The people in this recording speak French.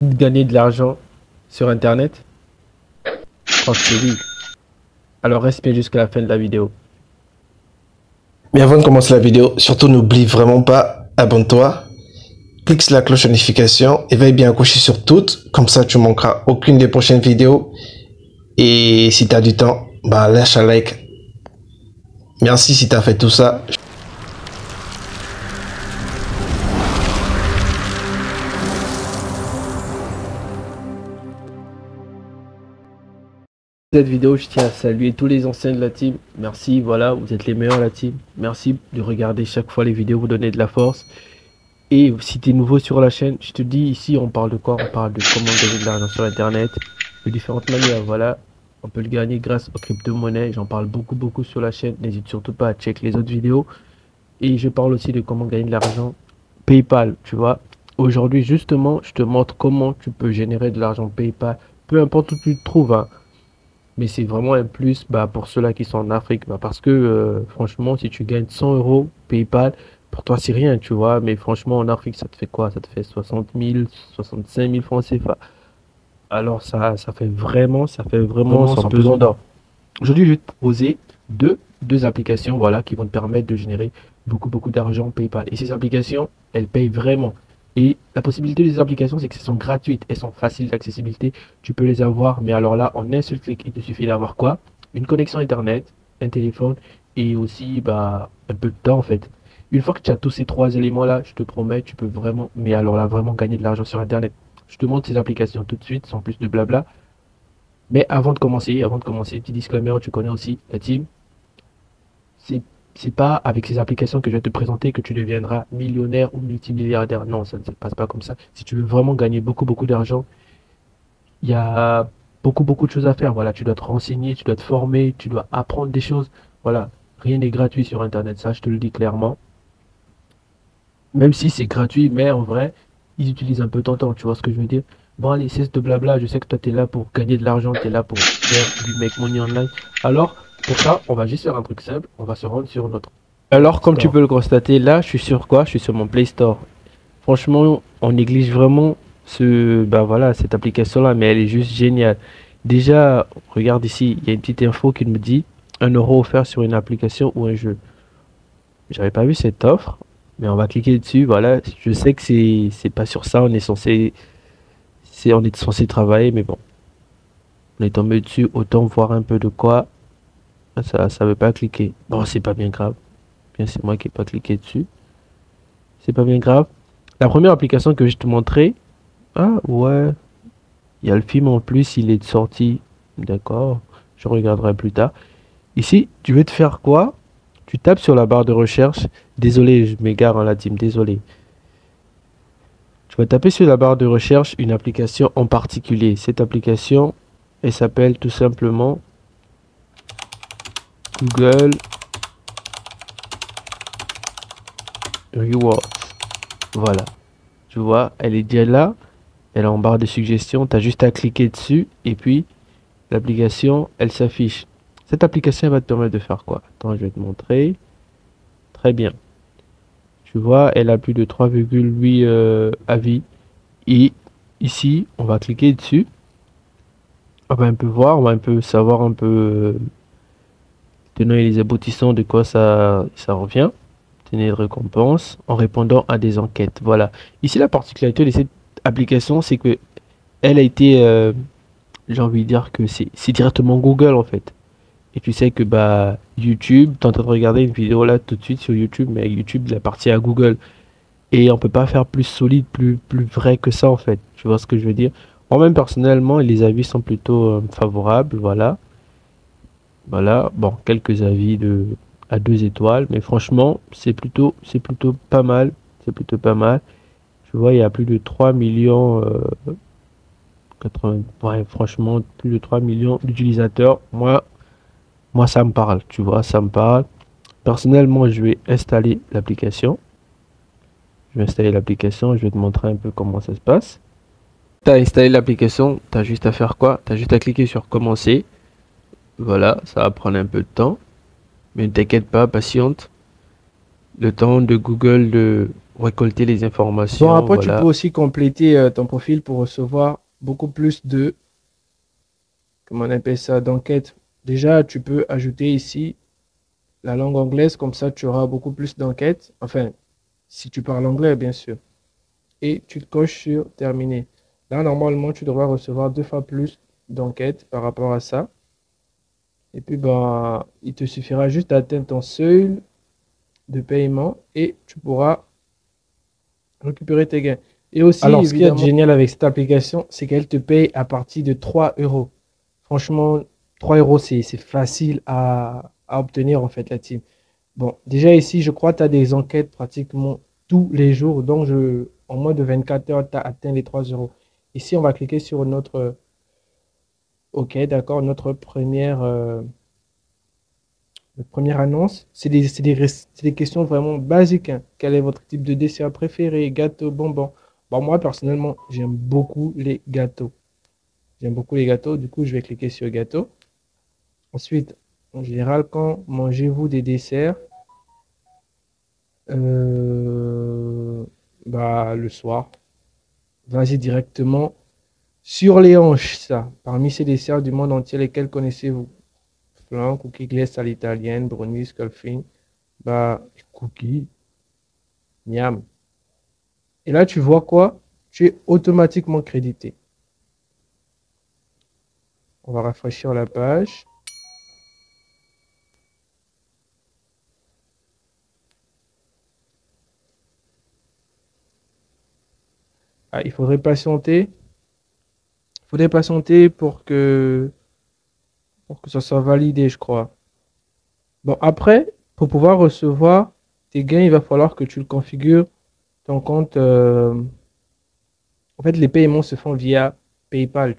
Gagner de l'argent sur internet? Je crois que c'est oui. Alors reste bien jusqu'à la fin de la vidéo. Mais avant de commencer la vidéo, surtout n'oublie vraiment pas, abonne-toi, clique sur la cloche de notification et veille bien à cocher sur toutes, comme ça tu manqueras aucune des prochaines vidéos. Et si tu as du temps, bah lâche un like. Merci si tu as fait tout ça. Cette vidéo, je tiens à saluer tous les anciens de la team. Merci, voilà, vous êtes les meilleurs la team. Merci de regarder chaque fois les vidéos, vous donner de la force. Et si tu es nouveau sur la chaîne, je te dis ici, on parle de quoi? On parle de comment gagner de l'argent sur internet, de différentes manières, voilà. On peut le gagner grâce aux crypto-monnaies. J'en parle beaucoup sur la chaîne. N'hésite surtout pas à checker les autres vidéos. Et je parle aussi de comment gagner de l'argent PayPal, tu vois. Aujourd'hui, justement, je te montre comment tu peux générer de l'argent PayPal, peu importe où tu te trouves, hein. Mais c'est vraiment un plus bah, pour ceux-là qui sont en Afrique. Bah, parce que franchement, si tu gagnes 100 euros PayPal, pour toi, c'est rien, tu vois. Mais franchement, en Afrique, ça te fait quoi? Ça te fait 60 000, 65 000 francs CFA. Alors ça fait vraiment sans pesant d'or. Aujourd'hui, je vais te proposer deux applications voilà, qui vont te permettre de générer beaucoup d'argent PayPal. Et ces applications, elles payent vraiment. Et la possibilité des applications, c'est que elles sont gratuites, elles sont faciles d'accessibilité. Tu peux les avoir, mais alors là, en un seul clic, il te suffit d'avoir quoi? Une connexion Internet, un téléphone et aussi bah, un peu de temps en fait. Une fois que tu as tous ces trois éléments-là, je te promets, tu peux vraiment, mais alors là, vraiment gagner de l'argent sur Internet. Je te montre ces applications tout de suite, sans plus de blabla. Mais avant de commencer, petit disclaimer, tu connais aussi la team. C'est, c'est pas avec ces applications que je vais te présenter que tu deviendras millionnaire ou multimilliardaire. Non, ça ne se passe pas comme ça. Si tu veux vraiment gagner beaucoup d'argent, il y a beaucoup de choses à faire. Voilà, tu dois te renseigner, tu dois te former, tu dois apprendre des choses. Voilà, rien n'est gratuit sur Internet, ça, je te le dis clairement. Même si c'est gratuit, mais en vrai, ils utilisent un peu ton temps, tu vois ce que je veux dire? Bon, allez, cesse de blabla, je sais que toi, tu es là pour gagner de l'argent, tu es là pour faire du make money online. Alors, pour ça, on va juste faire un truc simple, on va se rendre sur notre Alors, comme tu Store. peux le constater, là, je suis sur quoi? Je suis sur mon Play Store. Franchement, on néglige vraiment bah voilà, cette application-là, mais elle est juste géniale. Déjà, regarde ici, il y a une petite info qui me dit 1 € offert sur une application ou un jeu. J'avais pas vu cette offre, mais on va cliquer dessus. Voilà, je sais que c'est pas sur ça. On est censé travailler, mais bon, on est tombé dessus. Autant voir un peu de quoi. Ça veut pas cliquer. Bon, c'est pas bien grave. Bien, c'est moi qui ai pas cliqué dessus. C'est pas bien grave. La première application que je te montrais. Ah ouais, il y a le film en plus. Il est sorti. D'accord. Je regarderai plus tard. Ici, tu veux te faire quoi? Tu tapes sur la barre de recherche. Désolé, je m'égare en la team, désolé. Tu vas taper sur la barre de recherche une application en particulier. Cette application, elle s'appelle tout simplement Google Rewards. Voilà. Tu vois, elle est déjà là. Elle est en barre de suggestions. Tu as juste à cliquer dessus et puis l'application, elle s'affiche. Cette application, elle va te permettre de faire quoi? Attends, je vais te montrer. Très bien. Tu vois, elle a plus de 3,8 avis. Et ici, on va cliquer dessus. On va un peu voir, on va un peu savoir un peu tenant et les aboutissants de quoi ça revient. Tenez de récompense en répondant à des enquêtes. Voilà. Ici, la particularité de cette application, c'est que elle a été, j'ai envie de dire que c'est directement Google en fait. Et tu sais que bah YouTube, tu es en train de regarder une vidéo là tout de suite sur YouTube, mais YouTube, il appartient à Google. Et on peut pas faire plus solide, plus vrai que ça en fait. Tu vois ce que je veux dire? Moi-même personnellement, les avis sont plutôt favorables, voilà. Voilà, bon, quelques avis à 2 étoiles, mais franchement, c'est plutôt pas mal. C'est plutôt pas mal. Tu vois, il y a plus de 3 millions, 80, ouais, franchement, plus de 3 millions d'utilisateurs. Moi, ça me parle, tu vois, ça me parle. Personnellement, je vais installer l'application. Je vais installer l'application, je vais te montrer un peu comment ça se passe. Tu as installé l'application, tu as juste à faire quoi? Tu as juste à cliquer sur commencer. Voilà, ça va prendre un peu de temps. Mais ne t'inquiète pas, patiente. Le temps de Google récolter les Bon, informations, après, tu peux voilà. aussi compléter ton profil pour recevoir beaucoup plus de, comment on appelle ça, d'enquêtes. Déjà, tu peux ajouter ici la langue anglaise, comme ça, tu auras beaucoup plus d'enquêtes. Enfin, si tu parles anglais, bien sûr. Et tu coches sur terminer. Là, normalement, tu devras recevoir 2 fois plus d'enquêtes par rapport à ça. Et puis, bah, il te suffira juste d'atteindre ton seuil de paiement et tu pourras récupérer tes gains. Et aussi, Alors, ce qui est évidemment, génial avec cette application, c'est qu'elle te paye à partir de 3 euros. Franchement, 3 euros, c'est facile à obtenir en fait la team. Bon, déjà ici, je crois que tu as des enquêtes pratiquement tous les jours. Donc, en moins de 24 heures, tu as atteint les 3 euros. Ici, on va cliquer sur notre OK, d'accord, notre première annonce. C'est des questions vraiment basiques, hein. Quel est votre type de dessert préféré? Gâteau, bonbon. Bon, moi, personnellement, j'aime beaucoup les gâteaux. J'aime beaucoup les gâteaux. Du coup, je vais cliquer sur gâteau. Ensuite, en général, quand mangez-vous des desserts? Euh, Bah, le soir. Vas-y directement sur les hanches, ça. Parmi ces desserts du monde entier, lesquels connaissez-vous? Flan, cookie glace à l'italienne, brownies, sculfing. Bah, cookies, miam. Et là, tu vois quoi? Tu es automatiquement crédité. On va rafraîchir la page. Ah, il faudrait patienter. Il faudrait patienter pour que ça soit validé, je crois. Bon, après, pour pouvoir recevoir tes gains, il va falloir que tu le configures ton compte. En fait, les paiements se font via PayPal.